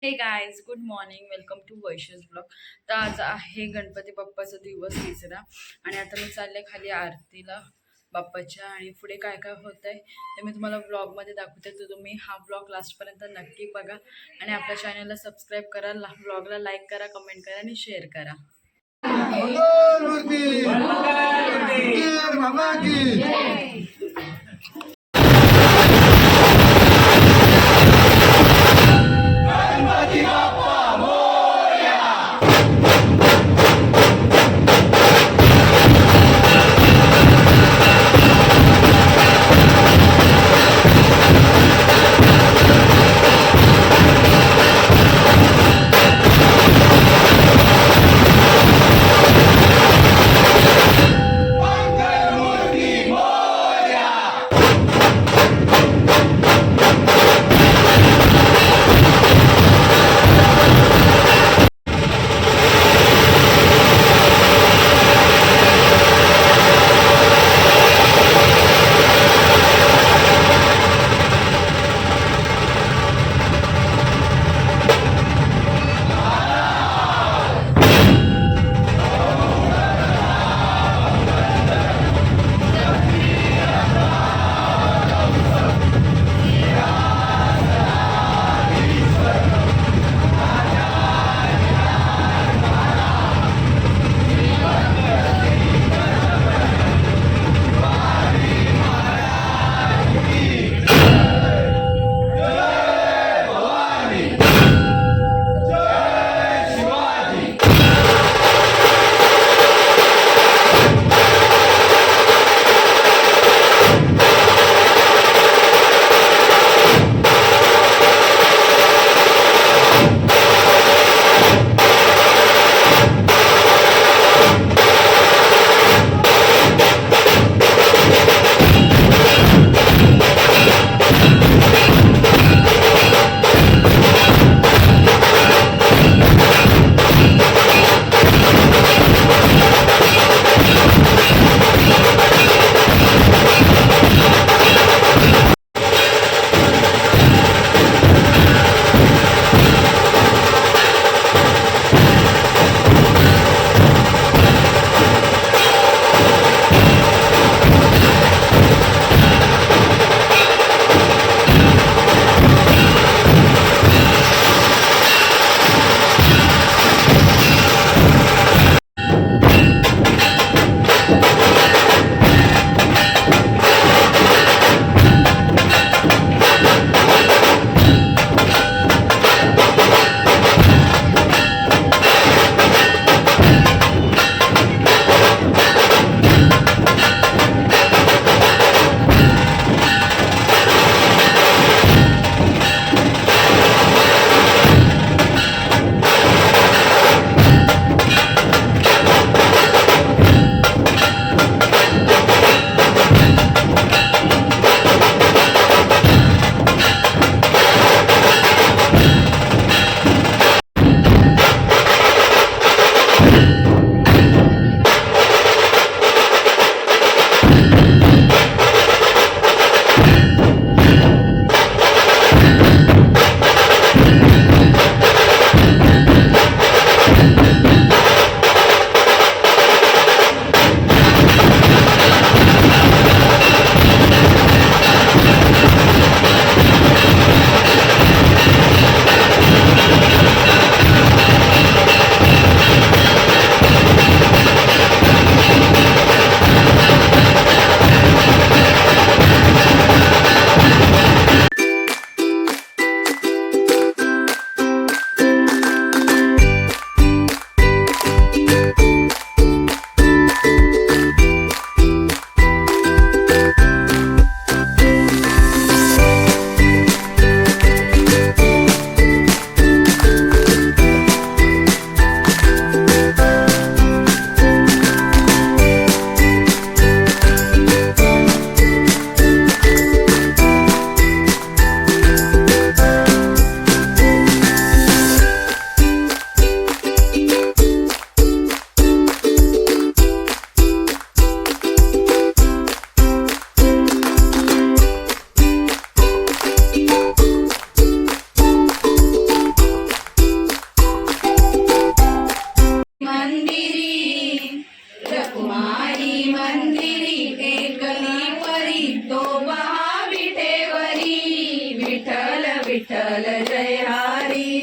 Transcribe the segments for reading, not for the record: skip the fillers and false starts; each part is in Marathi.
हे guys, good morning. Welcome to वैशस ब्लॉग. तर आज आहे गणपती बाप्पाचा दिवस तिसरा आणि आता मी चालले खाली आरतीला बाप्पाच्या. आणि पुढे काय काय होत आहे ते मी तुम्हाला ब्लॉगमध्ये दाखवते. तर तुम्ही हा ब्लॉग लास्टपर्यंत नक्की बघा आणि आपल्या चॅनलला सबस्क्राईब करा, ब्लॉगला लाईक करा, कमेंट करा आणि शेअर करा.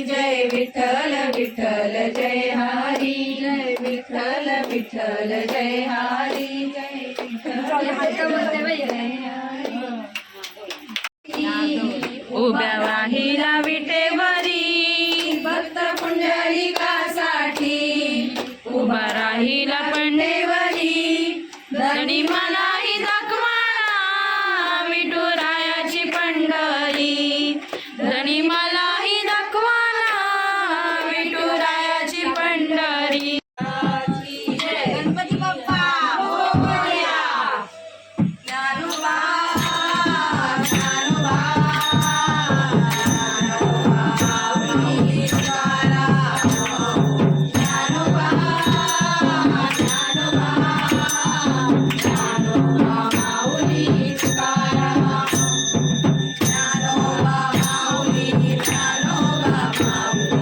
जय विठ्ठल विठ्ठल जय हरी जय विठ्ठल विठ्ठल जय हरी जय विठ्ठल जय हरी उभ्या वाहिला विटेवरी भक्त पुंडलिकासाठी उभा राहिला पंडेवरी धनी मलाही दाखवाना विठुरायाची पंढरी धनी मलाही दाखवाना विठुरायाची पंढरी गणपती बाप्पा मोरया ज्ञानोबा ज्ञानोबा माऊली तुकाराम ज्ञानोबा ज्ञानोबा ज्ञानोबा माऊली तुकाराम ज्ञानोबा माऊली ज्ञानोबा माऊली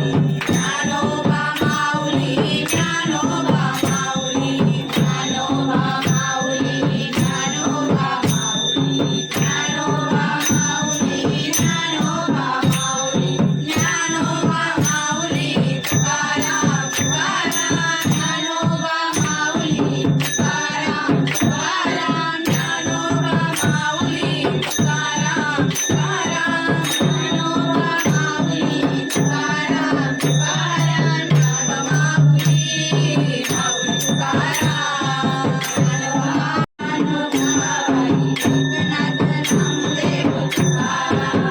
ज्ञानोबा माऊली ज्ञानोबा माऊली ज्ञानोबा माऊली ज्ञानोबा माऊली ज्ञानोबा माऊली ज्ञानोबा माऊली ज्ञानोबा माऊली तुकाराम तुकाराम ज्ञानोबा माऊली तुकाराम तुकाराम ज्ञानोबा माऊली तुकाराम तुकाराम ज्ञानोबा माऊली तुकाराम तुकाराम ज्ञानोबा माऊली माऊली तुकाराम ज्ञानोबा एकनाथ नामदेव तुकाराम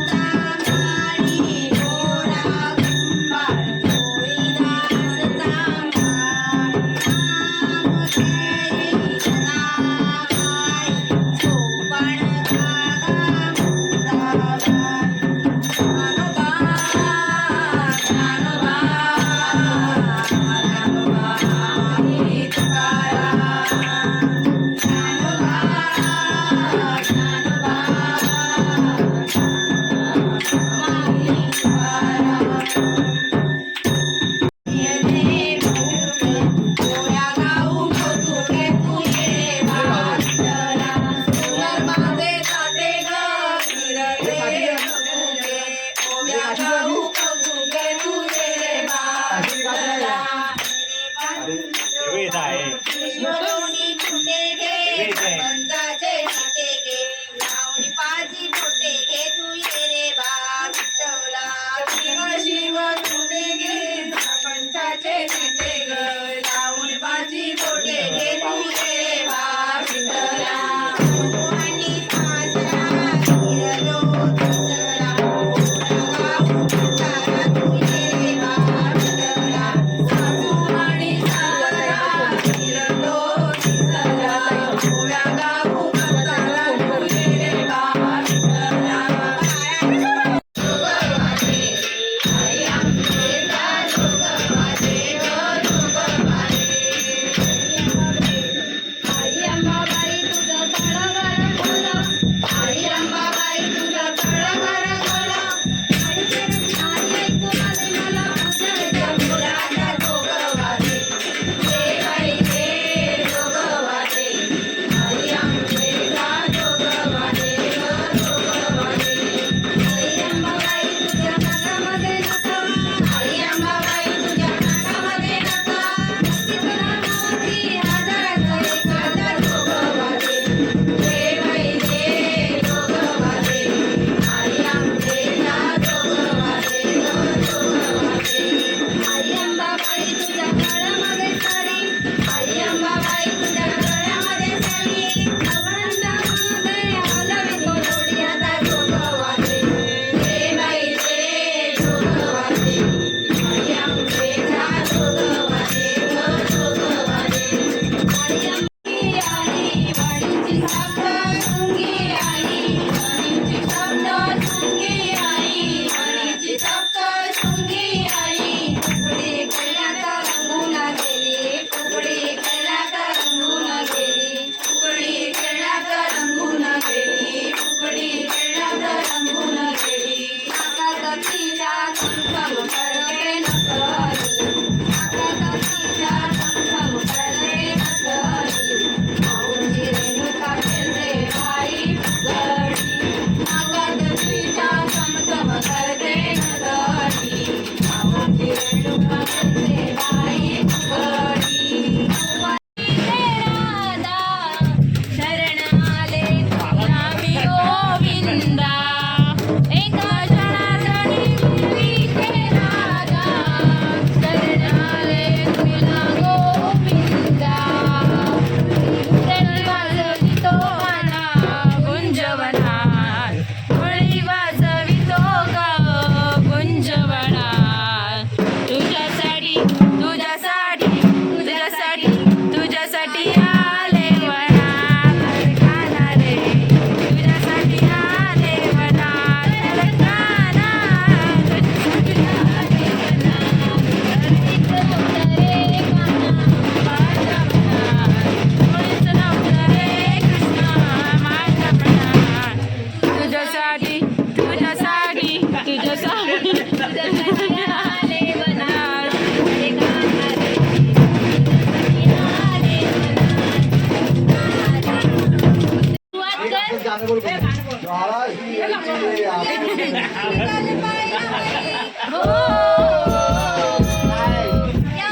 सावतामारी गोरा कुंभार जोडीदास चांभार नाम केरी जनाबाई चोपण धागा मुक्ताबाई ज्ञानोबा ज्ञानोबा ज्ञानोबा माऊली तुकाराम ज्ञानोबा ज्ञानोबा माऊली तुकाराम येणे भोवते गोया गाऊ कौतुके तुझे वाटला नर्मदे जाते ग फिरते भोवते गोया गाऊ कौतुके तुझे वाटला शिवलोणी कुंडे गे पंचाचे नाते गे लावणी पाची बोटे गे तू ये रे बा विठ्ठला शिव शिव कुंडे गे पंचाचे नाते ग लावणी पाची बोटे गे तू ये रे बा विठ्ठला मोहनी सासरा फिरलो दसरा गाऊ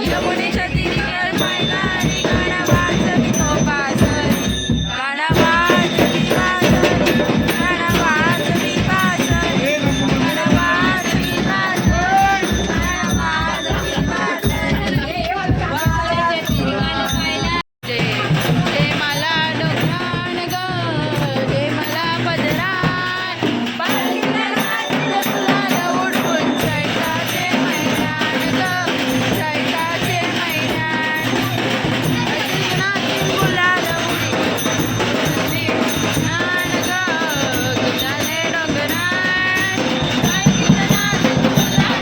यमुनेच्या तिरी पाहिला आणि गाणं वाजवी तो बाजरी, गाणं वाजवी बाजरी, गाणं वाजवी बाजरी, गाणं वाजवी बाजरी, गाणं वाजवी बाजरी. जे मला डोंगरान ग, जे मला पदरान, पाहिलं नाचलं फुलाला उडवून चैताचे मैदान ग, चैताचे मैदान. नाचून फुलाला उडवून नान ग, गुलाले डोंगरान, पाहिलं नाचून फुलाला.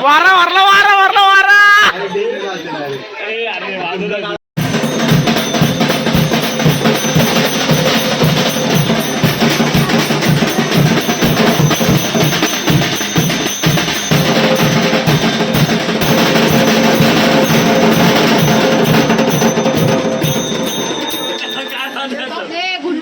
वारा वारला वारा वारला वारा गुड